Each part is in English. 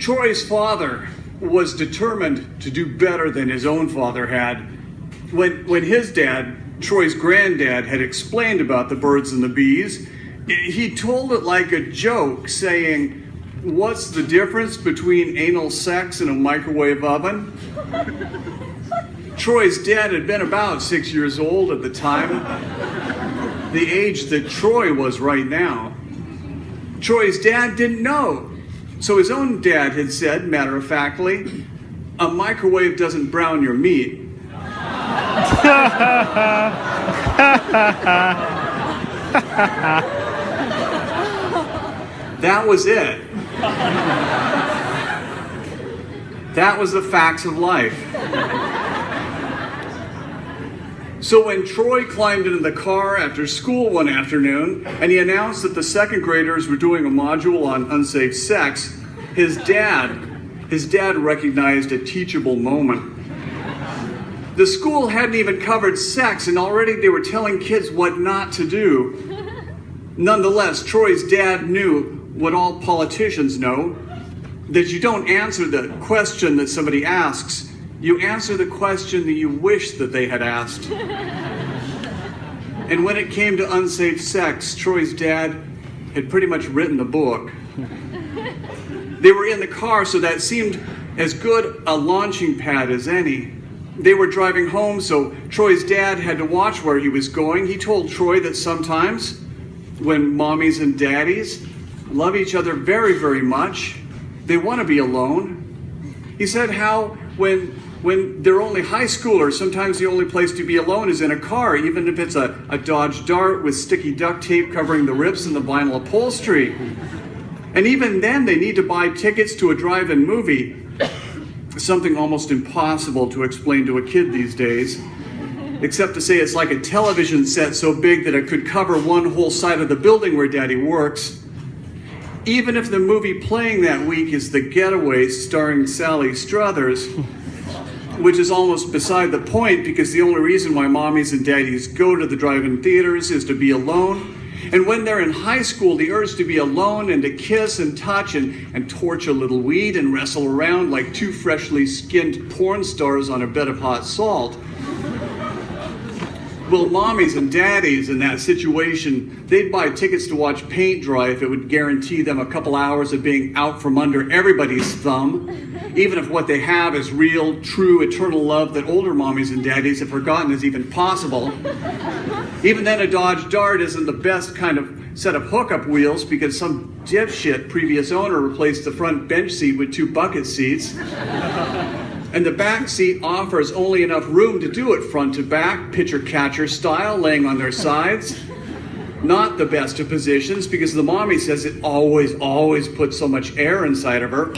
Troy's father was determined to do better than his own father had. When his dad, Troy's granddad, had explained about the birds and the bees, he told it like a joke, saying, "What's the difference between anal sex and a microwave oven?" Troy's dad had been about 6 years old at the time, the age that Troy was right now. Troy's dad didn't know. So his own dad had said, matter-of-factly, "A microwave doesn't brown your meat." That was it. That was the facts of life. So when Troy climbed into the car after school one afternoon and he announced that the second graders were doing a module on unsafe sex, his dad recognized a teachable moment. The school hadn't even covered sex, and already they were telling kids what not to do. Nonetheless, Troy's dad knew what all politicians know, that you don't answer the question that somebody asks, you answer the question that you wish that they had asked. And when it came to unsafe sex, Troy's dad had pretty much written the book. They were in the car, so that seemed as good a launching pad as any. They were driving home, so Troy's dad had to watch where he was going. He told Troy that sometimes, when mommies and daddies love each other very, very much, they want to be alone. He said how when they're only high schoolers, sometimes the only place to be alone is in a car, even if it's a Dodge Dart with sticky duct tape covering the rips and the vinyl upholstery. And even then, they need to buy tickets to a drive-in movie, something almost impossible to explain to a kid these days, except to say it's like a television set so big that it could cover one whole side of the building where Daddy works. Even if the movie playing that week is The Getaway starring Sally Struthers, which is almost beside the point because the only reason why mommies and daddies go to the drive-in theaters is to be alone. And when they're in high school, the urge to be alone and to kiss and touch and torch a little weed and wrestle around like two freshly skinned porn stars on a bed of hot salt. Well, mommies and daddies in that situation, they'd buy tickets to watch paint dry if it would guarantee them a couple hours of being out from under everybody's thumb, even if what they have is real, true, eternal love that older mommies and daddies have forgotten is even possible. Even then, a Dodge Dart isn't the best kind of set of hookup wheels because some dipshit previous owner replaced the front bench seat with two bucket seats. And the back seat offers only enough room to do it front to back, pitcher-catcher style, laying on their sides. Not the best of positions because the mommy says it always puts so much air inside of her.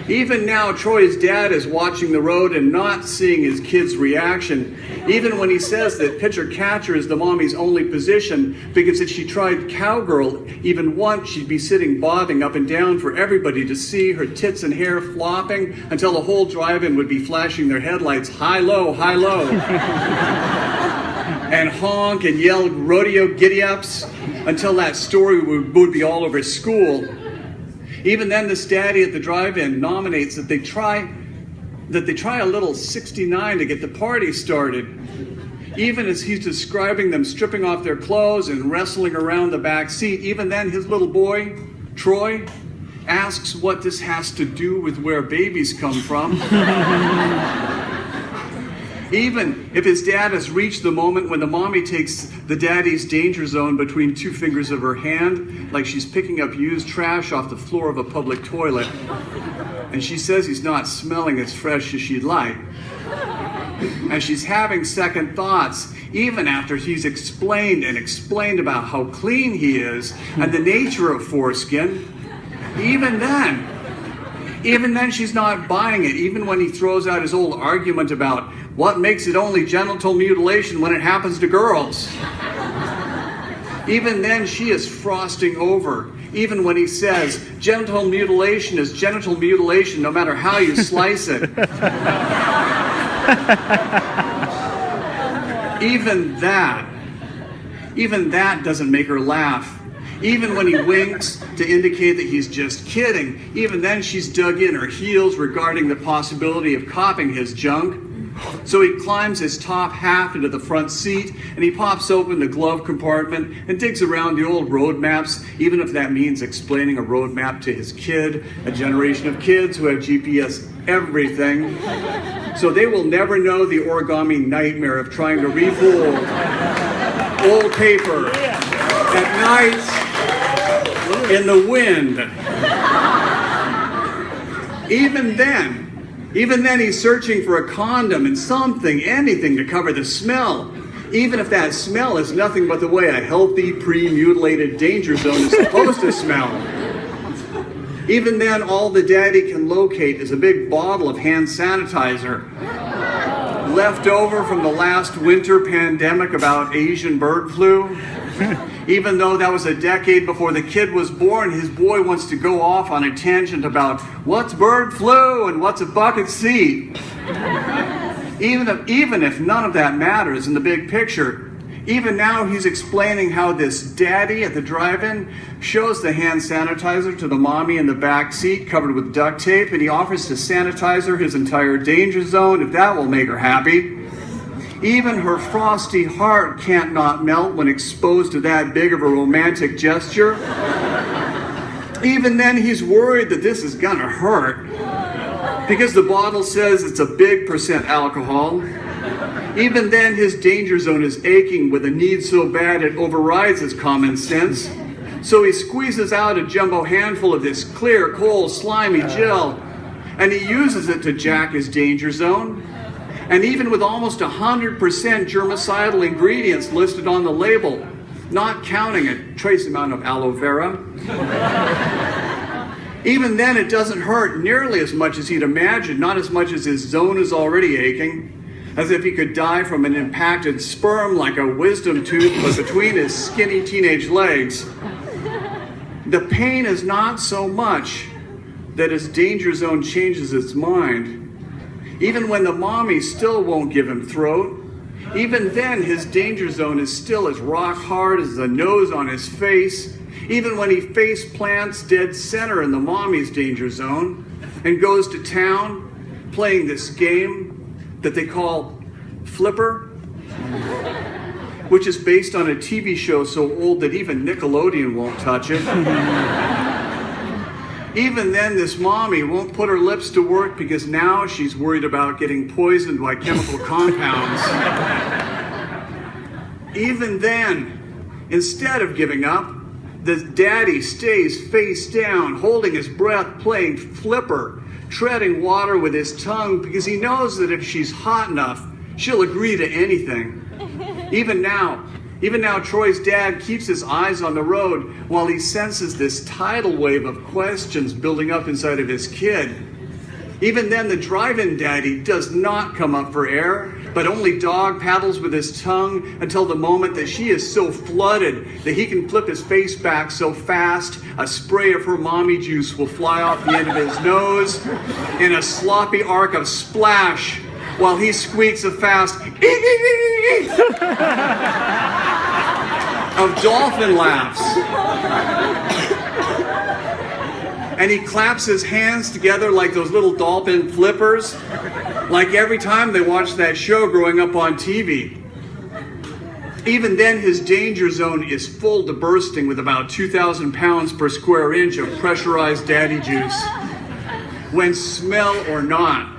Even now, Troy's dad is watching the road and not seeing his kid's reaction. Even when he says that pitcher-catcher is the mommy's only position, because if she tried cowgirl even once, she'd be sitting bobbing up and down for everybody to see, her tits and hair flopping, until the whole drive-in would be flashing their headlights high-low, high-low. And honk and yell rodeo giddy-ups until that story would be all over school. Even then, this daddy at the drive-in nominates that they try a little 69 to get the party started. Even as he's describing them stripping off their clothes and wrestling around the back seat, even then his little boy, Troy, asks what this has to do with where babies come from. Even if his dad has reached the moment when the mommy takes the daddy's danger zone between two fingers of her hand, like she's picking up used trash off the floor of a public toilet, and she says he's not smelling as fresh as she'd like. And she's having second thoughts, even after he's explained about how clean he is and the nature of foreskin. Even then she's not buying it, even when he throws out his old argument about what makes it only genital mutilation when it happens to girls. Even then she is frosting over, even when he says genital mutilation is genital mutilation no matter how you slice it. Even that doesn't make her laugh. Even when he winks to indicate that he's just kidding, even then she's dug in her heels regarding the possibility of copying his junk. So he climbs his top half into the front seat, and he pops open the glove compartment and digs around the old road maps, even if that means explaining a road map to his kid, a generation of kids who have GPS everything. So they will never know the origami nightmare of trying to refold old paper at night in the wind. Even then he's searching for a condom and something, anything to cover the smell. Even if that smell is nothing but the way a healthy, pre-mutilated danger zone is supposed to smell. Even then, all the daddy can locate is a big bottle of hand sanitizer, left over from the last winter pandemic about Asian bird flu. Even though that was a decade before the kid was born, his boy wants to go off on a tangent about what's bird flu and what's a bucket seat. Even if none of that matters in the big picture, even now he's explaining how this daddy at the drive-in shows the hand sanitizer to the mommy in the back seat covered with duct tape, and he offers to sanitize her his entire danger zone if that will make her happy. Even her frosty heart can't not melt when exposed to that big of a romantic gesture. Even then, he's worried that this is gonna hurt because the bottle says it's a big % alcohol. Even then, his danger zone is aching with a need so bad it overrides his common sense. So he squeezes out a jumbo handful of this clear, cold, slimy gel, and he uses it to jack his danger zone. And even with almost 100% germicidal ingredients listed on the label, not counting a trace amount of aloe vera, even then it doesn't hurt nearly as much as he'd imagined, not as much as his zone is already aching, as if he could die from an impacted sperm like a wisdom tooth but between his skinny teenage legs. The pain is not so much that his danger zone changes its mind. Even when the mommy still won't give him throat, even then his danger zone is still as rock hard as the nose on his face. Even when he face plants dead center in the mommy's danger zone and goes to town playing this game that they call Flipper, which is based on a TV show so old that even Nickelodeon won't touch it. Even then, this mommy won't put her lips to work because now she's worried about getting poisoned by chemical compounds. Even then, instead of giving up, the daddy stays face down, holding his breath, playing Flipper, treading water with his tongue because he knows that if she's hot enough, she'll agree to anything. Even now, Troy's dad keeps his eyes on the road while he senses this tidal wave of questions building up inside of his kid. Even then, the drive-in daddy does not come up for air, but only dog paddles with his tongue until the moment that she is so flooded that he can flip his face back so fast, a spray of her mommy juice will fly off the end of his nose in a sloppy arc of splash while he squeaks a fast of dolphin laughs. And he claps his hands together like those little dolphin flippers, like every time they watch that show growing up on TV. Even then, his danger zone is full to bursting with about 2,000 pounds per square inch of pressurized daddy juice. When smell or not,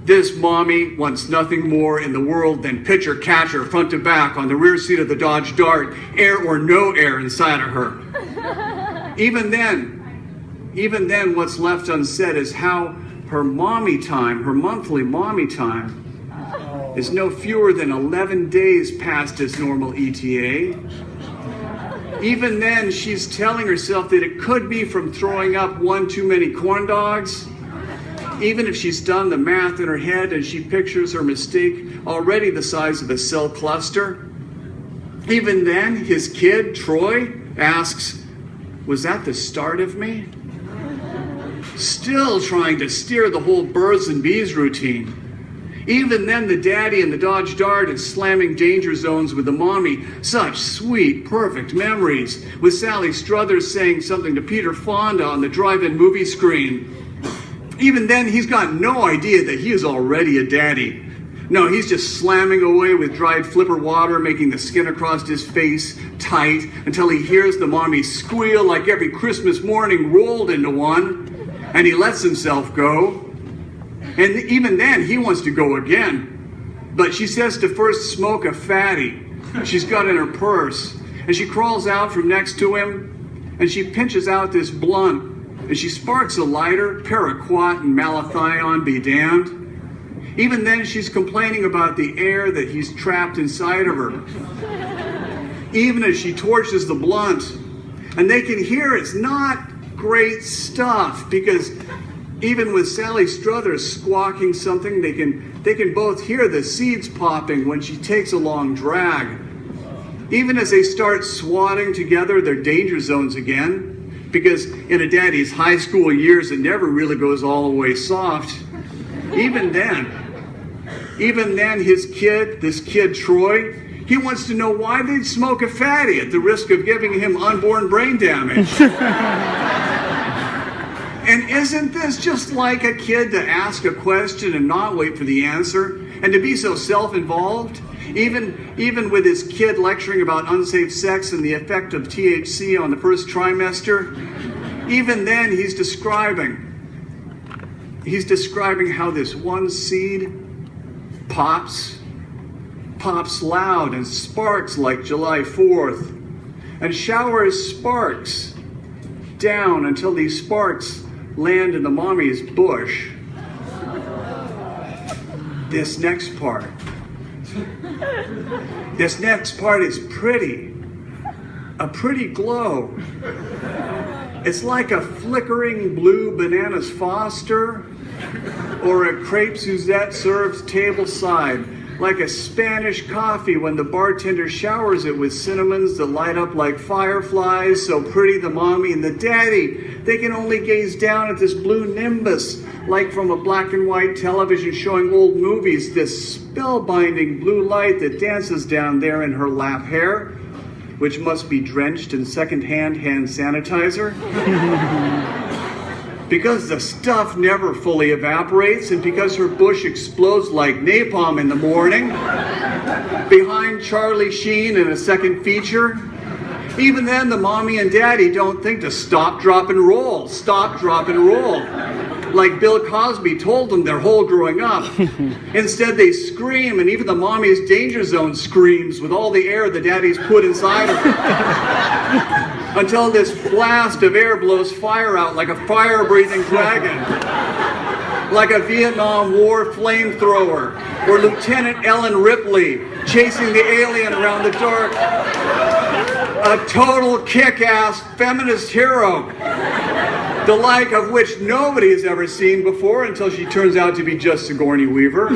this mommy wants nothing more in the world than pitcher-catcher front to back on the rear seat of the Dodge Dart, air or no air inside of her. Even then, what's left unsaid is how her mommy time, her monthly mommy time, is no fewer than 11 days past his normal ETA. Even then, she's telling herself that it could be from throwing up one too many corn dogs. Even if she's done the math in her head and she pictures her mistake already the size of a cell cluster. Even then, his kid, Troy, asks, "Was that the start of me?" Still trying to steer the whole birds and bees routine. Even then, the daddy in the Dodge Dart is slamming danger zones with the mommy. Such sweet, perfect memories, with Sally Struthers saying something to Peter Fonda on the drive-in movie screen. Even then, he's got no idea that he is already a daddy. No, he's just slamming away with dried flipper water, making the skin across his face tight until he hears the mommy squeal like every Christmas morning rolled into one, and he lets himself go. And even then, he wants to go again. But she says to first smoke a fatty she's got in her purse. And she crawls out from next to him, and she pinches out this blunt, and she sparks a lighter, paraquat and malathion be damned. Even then, she's complaining about the air that he's trapped inside of her. Even as she torches the blunt, and they can hear it's not great stuff, because even with Sally Struthers squawking something, they can both hear the seeds popping when she takes a long drag. Even as they start swatting together their danger zones again, because in a daddy's high school years, it never really goes all the way soft. Even then, this kid Troy, he wants to know why they'd smoke a fatty at the risk of giving him unborn brain damage. And isn't this just like a kid to ask a question and not wait for the answer, and to be so self-involved? Even with his kid lecturing about unsafe sex and the effect of THC on the first trimester, even then he's describing how this one seed pops loud and sparks like July 4th, and showers sparks down until these sparks land in the mommy's bush. This next part is pretty. A pretty glow. It's like a flickering blue bananas Foster or a crepe Suzette served tableside, like a Spanish coffee when the bartender showers it with cinnamons that light up like fireflies. So pretty the mommy and the daddy, they can only gaze down at this blue nimbus, like from a black and white television showing old movies, this spellbinding blue light that dances down there in her lap hair, which must be drenched in secondhand hand sanitizer. Because the stuff never fully evaporates, and because her bush explodes like napalm in the morning, behind Charlie Sheen in a second feature, even then the mommy and daddy don't think to stop, drop, and roll. Stop, drop, and roll. Like Bill Cosby told them their whole growing up. Instead, they scream, and even the mommy's danger zone screams with all the air the daddy's put inside of her. Until this blast of air blows fire out like a fire-breathing dragon. Like a Vietnam War flamethrower, or Lieutenant Ellen Ripley chasing the alien around the dark. A total kick-ass feminist hero, the like of which nobody has ever seen before until she turns out to be just Sigourney Weaver.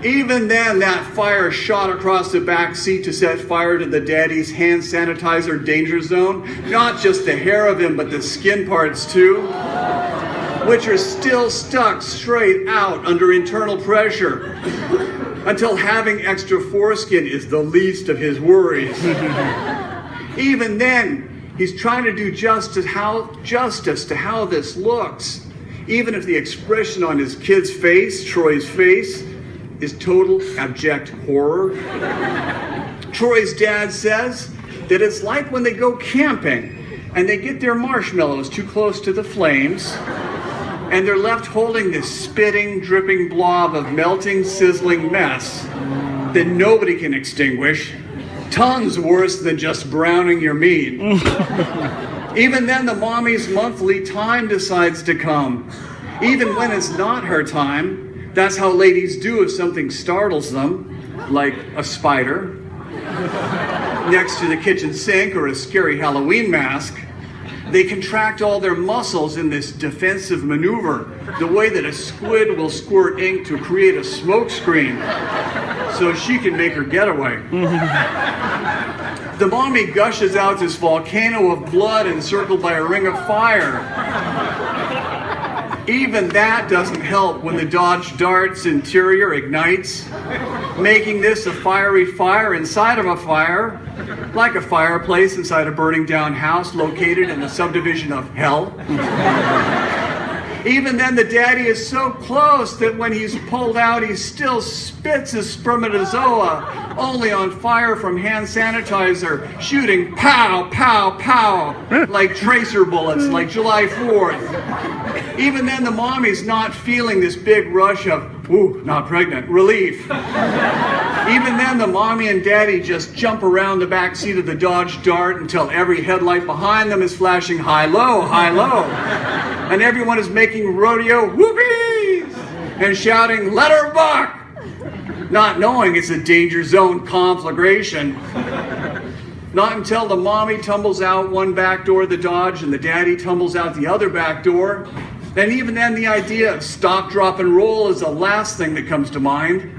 Even then, that fire shot across the back seat to set fire to the daddy's hand sanitizer danger zone. Not just the hair of him, but the skin parts too, which are still stuck straight out under internal pressure, until having extra foreskin is the least of his worries. Even then, he's trying to do justice to how this looks, even if the expression on his kid's face, Troy's face, is total abject horror. Troy's dad says that it's like when they go camping and they get their marshmallows too close to the flames and they're left holding this spitting, dripping blob of melting, sizzling mess that nobody can extinguish. Tons worse than just browning your meat. Even then, the mommy's monthly time decides to come. Even when it's not her time. That's how ladies do if something startles them, like a spider next to the kitchen sink or a scary Halloween mask. They contract all their muscles in this defensive maneuver, the way that a squid will squirt ink to create a smoke screen so she can make her getaway. The mommy gushes out this volcano of blood encircled by a ring of fire. Even that doesn't help when the Dodge Dart's interior ignites, making this a fiery fire inside of a fire, like a fireplace inside a burning down house located in the subdivision of hell. Even then, the daddy is so close that when he's pulled out, he still spits his spermatozoa, only on fire from hand sanitizer, shooting pow, pow, pow, like tracer bullets, like July 4th. Even then, the mommy's not feeling this big rush of, ooh, not pregnant, relief. Even then, the mommy and daddy just jump around the back seat of the Dodge Dart until every headlight behind them is flashing high-low, high-low. And everyone is making rodeo whoopies and shouting, let her buck, not knowing it's a danger zone conflagration. Not until the mommy tumbles out one back door of the Dodge and the daddy tumbles out the other back door. And even then, the idea of stop, drop, and roll is the last thing that comes to mind.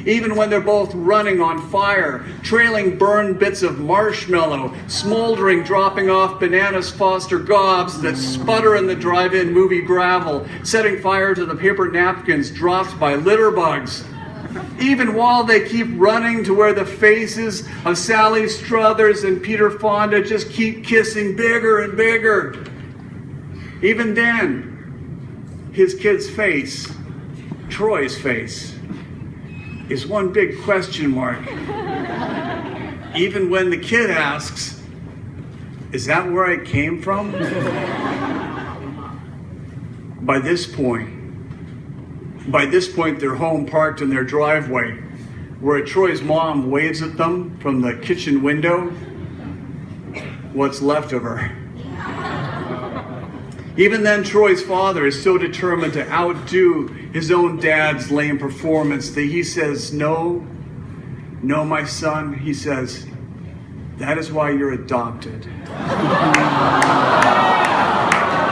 Even when they're both running on fire, trailing burned bits of marshmallow, smoldering, dropping off bananas Foster gobs that sputter in the drive-in movie gravel, setting fire to the paper napkins dropped by litter bugs. Even while they keep running to where the faces of Sally Struthers and Peter Fonda just keep kissing bigger and bigger. Even then, his kid's face, Troy's face, is one big question mark. Even when the kid asks, is that where I came from? By this point, they're home parked in their driveway, where Troy's mom waves at them from the kitchen window, what's left of her. Even then, Troy's father is so determined to outdo his own dad's lame performance that he says, no, my son, he says, that is why you're adopted.